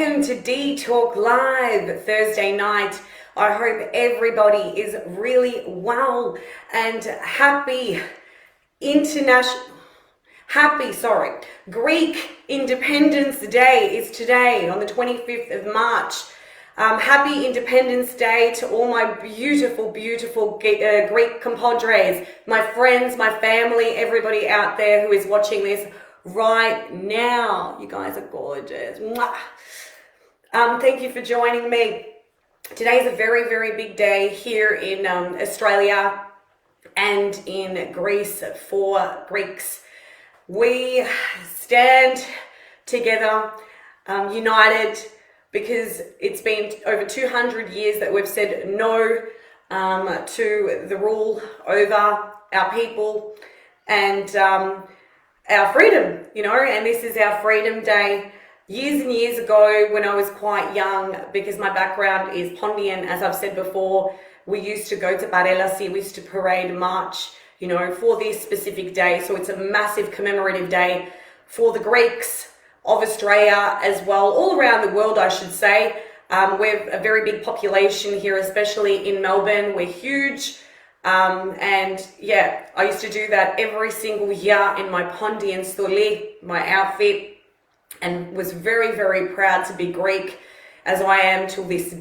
Welcome to Dee Talk Live Thursday night. I hope everybody is really well and Greek Independence Day is today on the 25th of March. Happy Independence Day to all my beautiful Greek compadres, my friends, my family, everybody out there who is watching this right now. You guys are gorgeous. Mwah. Thank you for joining me. Today's a very big day here in Australia and in Greece for Greeks. We stand together, united, because it's been over 200 years that we've said no to the rule over our people and our freedom, and this is our Freedom Day. Years and years ago, when I was quite young, because my background is Pondian, as I've said before, we used to go to Barelasi, we used to parade march, for this specific day. So it's a massive commemorative day for the Greeks of Australia as well, all around the world, I should say. We're a very big population here, especially in Melbourne. We're huge. And yeah, I used to do that every single year in my Pondian stoli, my outfit, and was very proud to be Greek, as I am till this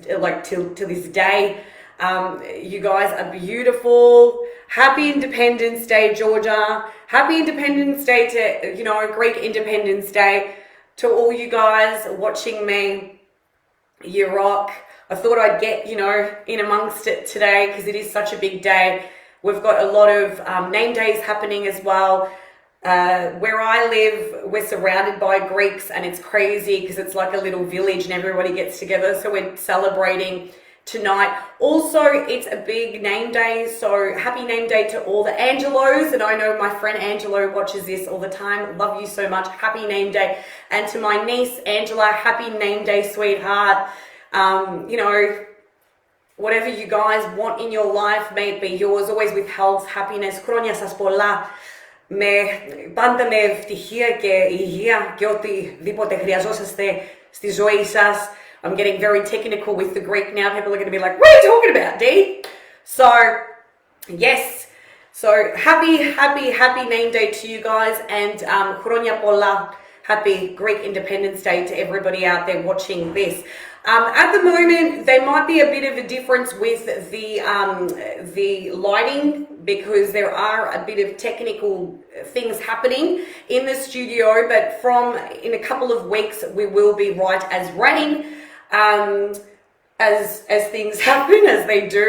day. You guys are beautiful. Happy Independence Day, Georgia. Happy Independence Day to, Greek Independence Day to all you guys watching me. You rock. I thought I'd get, in amongst it today because it is such a big day. We've got a lot of name days happening as well. Where I live, we're surrounded by Greeks and it's crazy because it's like a little village and everybody gets together. So we're celebrating tonight. Also, it's a big name day. So happy name day to all the Angelos. And I know my friend Angelo watches this all the time. Love you so much. Happy name day. And to my niece, Angela, happy name day, sweetheart. Whatever you guys want in your life, may it be yours, always with health, happiness. Χρόνια σας πολλά, πάντα με ευτυχία και υγεία και οτιδήποτε χρειαζόσαστε στη ζωή σας. I'm getting very technical with the Greek now. People are going to be like, what are you talking about, Dee? So, yes. So, happy name day to you guys. And χρόνια πολλά. Happy Greek Independence Day to everybody out there watching this. At the moment, there might be a bit of a difference with the lighting because there are a bit of technical things happening in the studio, but in a couple of weeks, we will be right as rain, as things happen, as they do.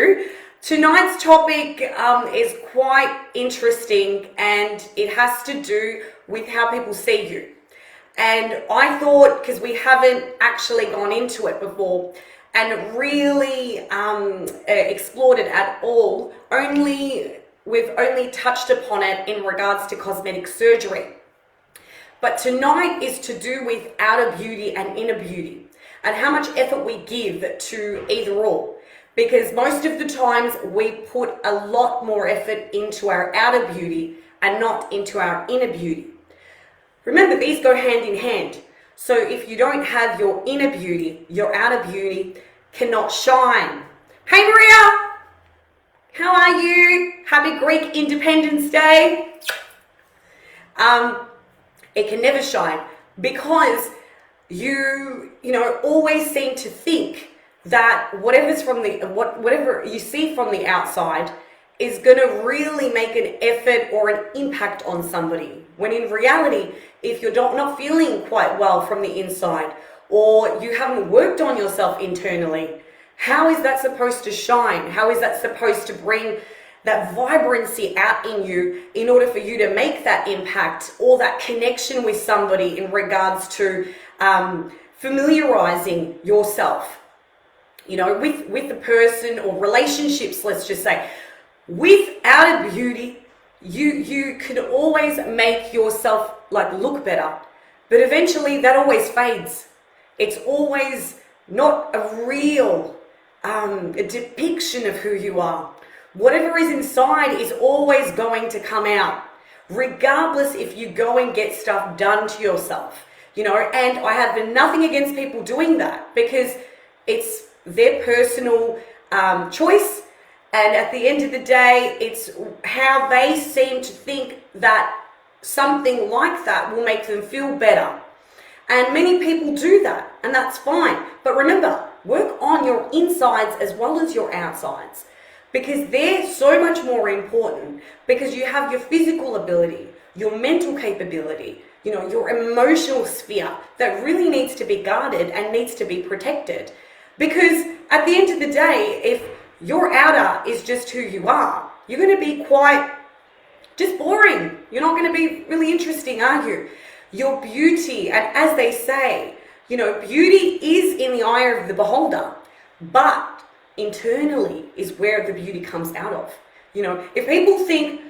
Tonight's topic is quite interesting and it has to do with how people see you. And I thought, because we haven't actually gone into it before and really explored it at all, we've only touched upon it in regards to cosmetic surgery. But tonight is to do with outer beauty and inner beauty and how much effort we give to either or. Because most of the times we put a lot more effort into our outer beauty and not into our inner beauty. Remember, these go hand in hand. So if you don't have your inner beauty, your outer beauty cannot shine. Hey Maria, how are you? Happy Greek Independence Day. It can never shine because you always seem to think that whatever you see from the outside is going to really make an effort or an impact on somebody. When in reality, if you're not feeling quite well from the inside or you haven't worked on yourself internally, how is that supposed to shine? How is that supposed to bring that vibrancy out in you in order for you to make that impact or that connection with somebody in regards to familiarizing yourself, with the person or relationships, let's just say. With outer beauty, you can always make yourself look better, but eventually that always fades. It's always not a real a depiction of who you are. Whatever is inside is always going to come out, regardless if you go and get stuff done to yourself. and I have nothing against people doing that because it's their personal choice. And at the end of the day, it's how they seem to think that something like that will make them feel better. And many people do that, and that's fine. But remember, work on your insides as well as your outsides, because they're so much more important, because you have your physical ability, your mental capability, your emotional sphere that really needs to be guarded and needs to be protected. Because at the end of the day, if your outer is just who you are, you're going to be quite just boring. You're not going to be really interesting, are you? Your beauty, and as they say, beauty is in the eye of the beholder, but internally is where the beauty comes out of. If people think,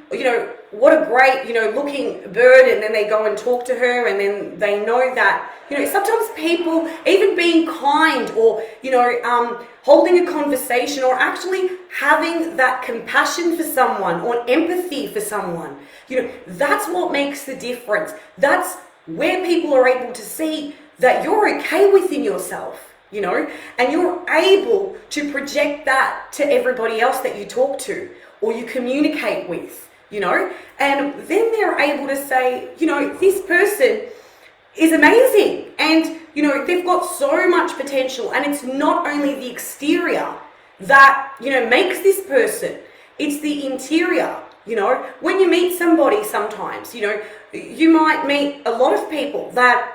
what a great, looking bird, and then they go and talk to her, and then they know that, sometimes people, even being kind or, holding a conversation or actually having that compassion for someone or empathy for someone, that's what makes the difference. That's where people are able to see that you're okay within yourself, and you're able to project that to everybody else that you talk to or you communicate with, and then they're able to say, this person is amazing, and, they've got so much potential, and it's not only the exterior that, makes this person, it's the interior. When you meet somebody sometimes, you might meet a lot of people that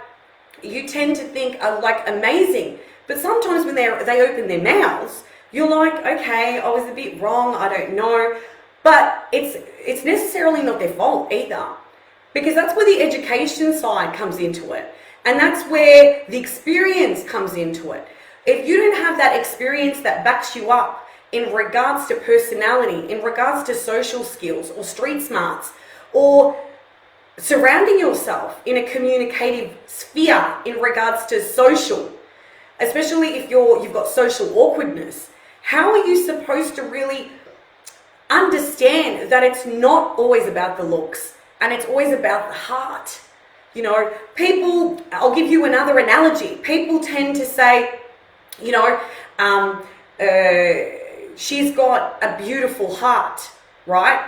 you tend to think are like amazing, but sometimes when they open their mouths, you're like, okay, I was a bit wrong, I don't know. But it's necessarily not their fault either, because that's where the education side comes into it, and that's where the experience comes into it. If you don't have that experience that backs you up in regards to personality, in regards to social skills or street smarts, or surrounding yourself in a communicative sphere in regards to social, especially if you've got social awkwardness, how are you supposed to really understand that it's not always about the looks and it's always about the heart? People, I'll give you another analogy. People tend to say, she's got a beautiful heart, right?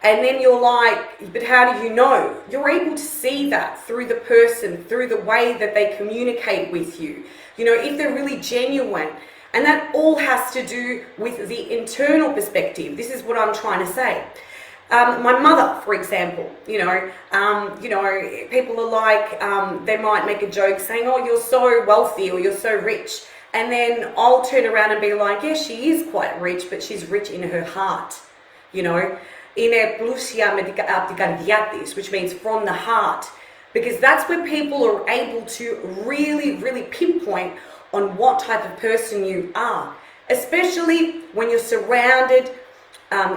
And then you're like, but how do you know? You're able to see that through the person, through the way that they communicate with you, if they're really genuine. And that all has to do with the internal perspective. This is what I'm trying to say. My mother, for example, people are like, they might make a joke saying, oh, you're so wealthy or you're so rich. And then I'll turn around and be like, yeah, she is quite rich, but she's rich in her heart, Είναι πλούσια με την καρδιά της, which means from the heart, because that's where people are able to really, really pinpoint on what type of person you are, especially when you're surrounded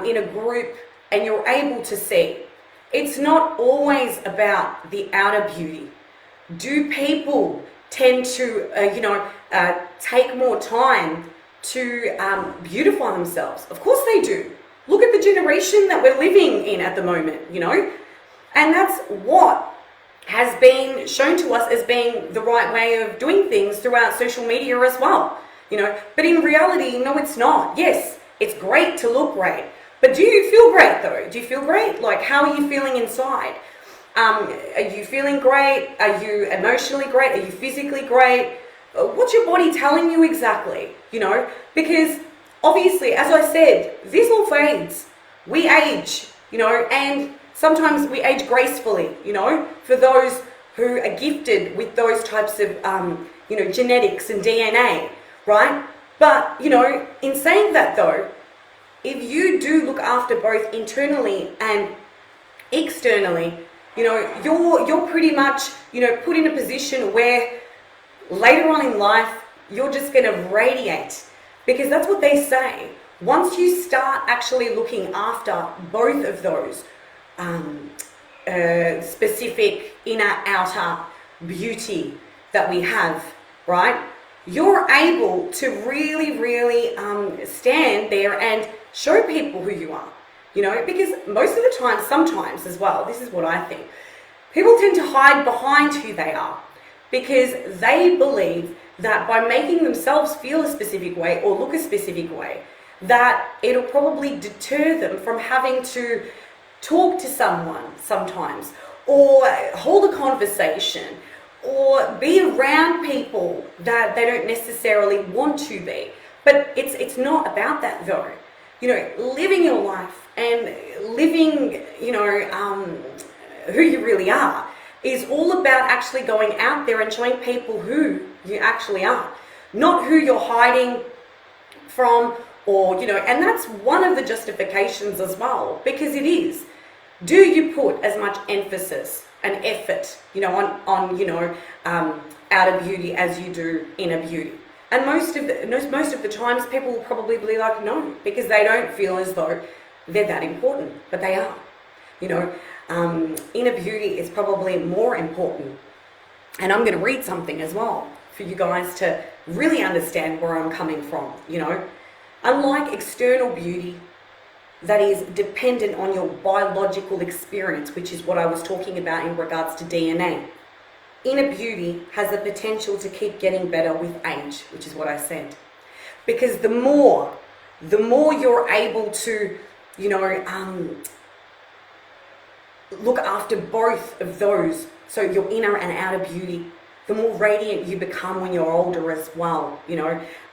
in a group and you're able to see. It's not always about the outer beauty. Do people tend to, take more time to beautify themselves? Of course they do. Look at the generation that we're living in at the moment, and that's what has been shown to us as being the right way of doing things throughout social media as well, but in reality, no, it's not. Yes, it's great to look great, but do you feel great though? Do you feel great? Like, how are you feeling inside? Are you feeling great? Are you emotionally great? Are you physically great? What's your body telling you exactly? Because obviously, as I said, this all fades. We age, and sometimes we age gracefully, for those who are gifted with those types of, genetics and DNA, right? But, in saying that though, if you do look after both internally and externally, you're pretty much, put in a position where later on in life, you're just going to radiate. Because that's what they say. Once you start actually looking after both of those specific inner, outer beauty that we have, right? You're able to really, really stand there and show people who you are. Because most of the time, sometimes as well, this is what I think, people tend to hide behind who they are. because they believe that by making themselves feel a specific way or look a specific way, that it'll probably deter them from having to talk to someone sometimes, or hold a conversation, or be around people that they don't necessarily want to be. But it's not about that though. You know, living your life and living, who you really are is all about actually going out there and showing people who you actually are, not who you're hiding from, or, and that's one of the justifications as well, because it is. Do you put as much emphasis and effort, on outer beauty as you do inner beauty? And most of the times people will probably be like, no, because they don't feel as though they're that important, but they are. Inner beauty is probably more important. And I'm going to read something as well for you guys to really understand where I'm coming from, Unlike external beauty that is dependent on your biological experience, which is what I was talking about in regards to DNA, inner beauty has the potential to keep getting better with age, which is what I said. Because the more you're able to, look after both of those, so your inner and outer beauty, the more radiant you become when you're older as well.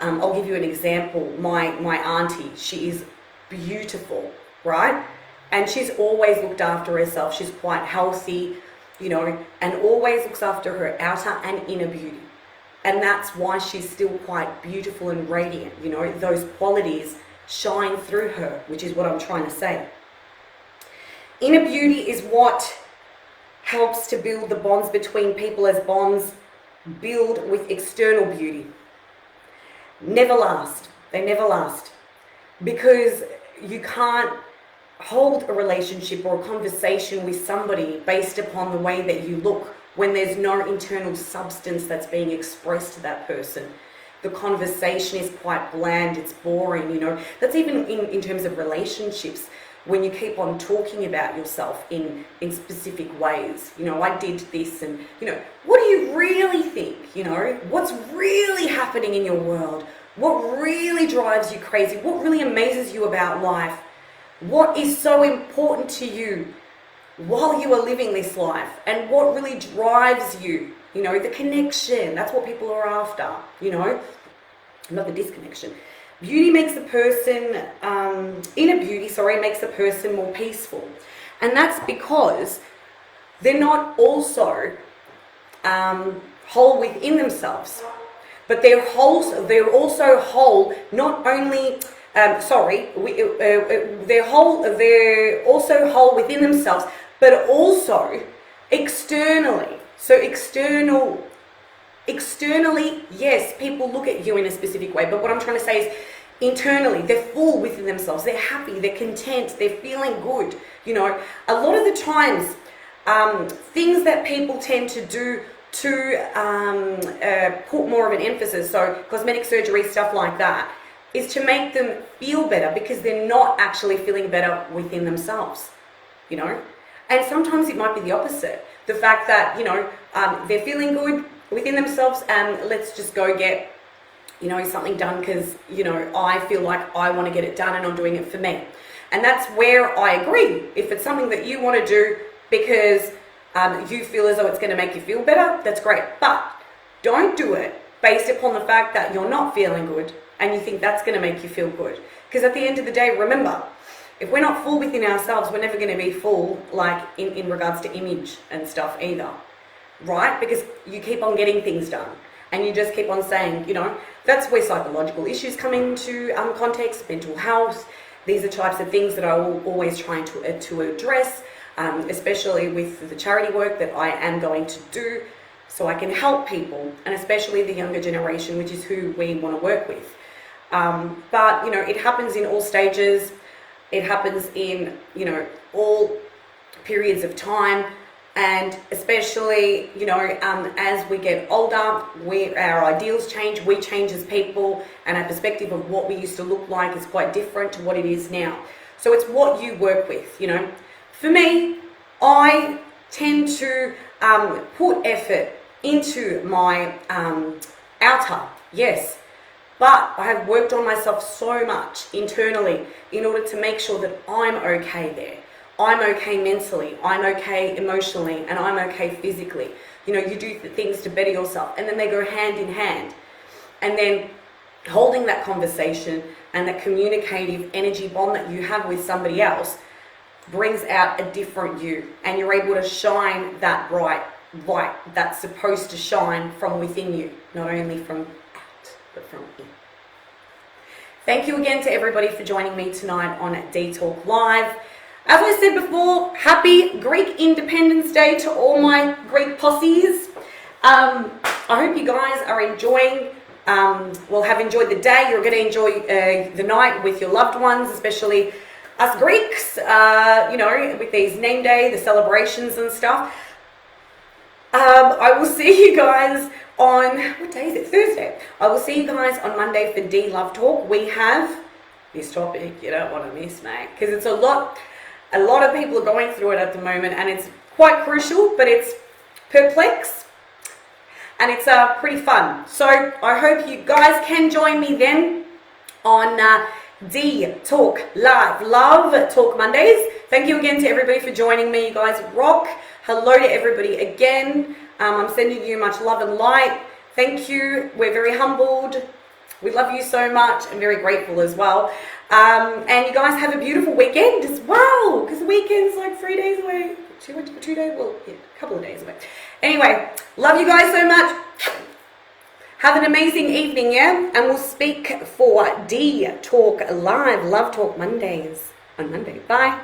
I'll give you an example. My auntie, she is beautiful, right? And she's always looked after herself. She's quite healthy, and always looks after her outer and inner beauty. And that's why she's still quite beautiful and radiant. Those qualities shine through her, which is what I'm trying to say. Inner beauty is what helps to build the bonds between people, as bonds build with external beauty. Never last. They never last. Because you can't hold a relationship or a conversation with somebody based upon the way that you look when there's no internal substance that's being expressed to that person. The conversation is quite bland, it's boring, That's even in terms of relationships. When you keep on talking about yourself in specific ways, I did this, and, what do you really think? What's really happening in your world? What really drives you crazy? What really amazes you about life? What is so important to you while you are living this life? And what really drives you? The connection. That's what people are after, not the disconnection. Beauty makes a person, inner beauty, makes a person more peaceful. And that's because they're not also whole within themselves, but they're also whole, not only, they're also whole within themselves, but also externally. So externally, yes, people look at you in a specific way, but what I'm trying to say is internally, they're full within themselves, they're happy, they're content, they're feeling good. A lot of the times, things that people tend to do to put more of an emphasis, so cosmetic surgery, stuff like that, is to make them feel better because they're not actually feeling better within themselves, And sometimes it might be the opposite. The fact that, they're feeling good within themselves, and let's just go get, something done because, I feel like I want to get it done and I'm doing it for me. And that's where I agree. If it's something that you want to do because you feel as though it's going to make you feel better, that's great. But don't do it based upon the fact that you're not feeling good and you think that's going to make you feel good. Because at the end of the day, remember, if we're not full within ourselves, we're never going to be full, like in regards to image and stuff either, right? Because you keep on getting things done and you just keep on saying, that's where psychological issues come into context, mental health. These are types of things that I will always trying to address, especially with the charity work that I am going to do, so I can help people, and especially the younger generation, which is who we want to work with. But, it happens in all stages. It happens in, all periods of time. And especially, as we get older, our ideals change, we change as people, and our perspective of what we used to look like is quite different to what it is now. So it's what you work with, For me, I tend to put effort into my outer, yes. But I have worked on myself so much internally in order to make sure that I'm okay there. I'm okay mentally, I'm okay emotionally, and I'm okay physically. You know, you do things to better yourself, and then they go hand in hand. And then holding that conversation and that communicative energy bond that you have with somebody else brings out a different you, and you're able to shine that bright light that's supposed to shine from within you, not only from out, but from in. Thank you again to everybody for joining me tonight on Dee Talk Live. As I said before, happy Greek Independence Day to all my Greek posses. I hope you guys are enjoying, have enjoyed the day. You're going to enjoy the night with your loved ones, especially us Greeks, with these name day, the celebrations and stuff. I will see you guys on, what day is it? Thursday. I will see you guys on Monday for Dee Love Talk. We have this topic you don't want to miss, mate, because it's a lot of people are going through it at the moment, and it's quite crucial, but it's perplex, and it's pretty fun. So I hope you guys can join me then on Dee Talk Live, Love Talk Mondays. Thank you again to everybody for joining me. You guys rock. Hello to everybody again. I'm sending you much love and light. Thank you. We're very humbled. We love you so much and very grateful as well. And you guys have a beautiful weekend as well, because the weekend's like 3 days away. 2 days? Well, yeah, a couple of days away. Anyway, love you guys so much. Have an amazing evening, yeah? And we'll speak for Dee Talk Live, Love Talk Mondays on Monday. Bye.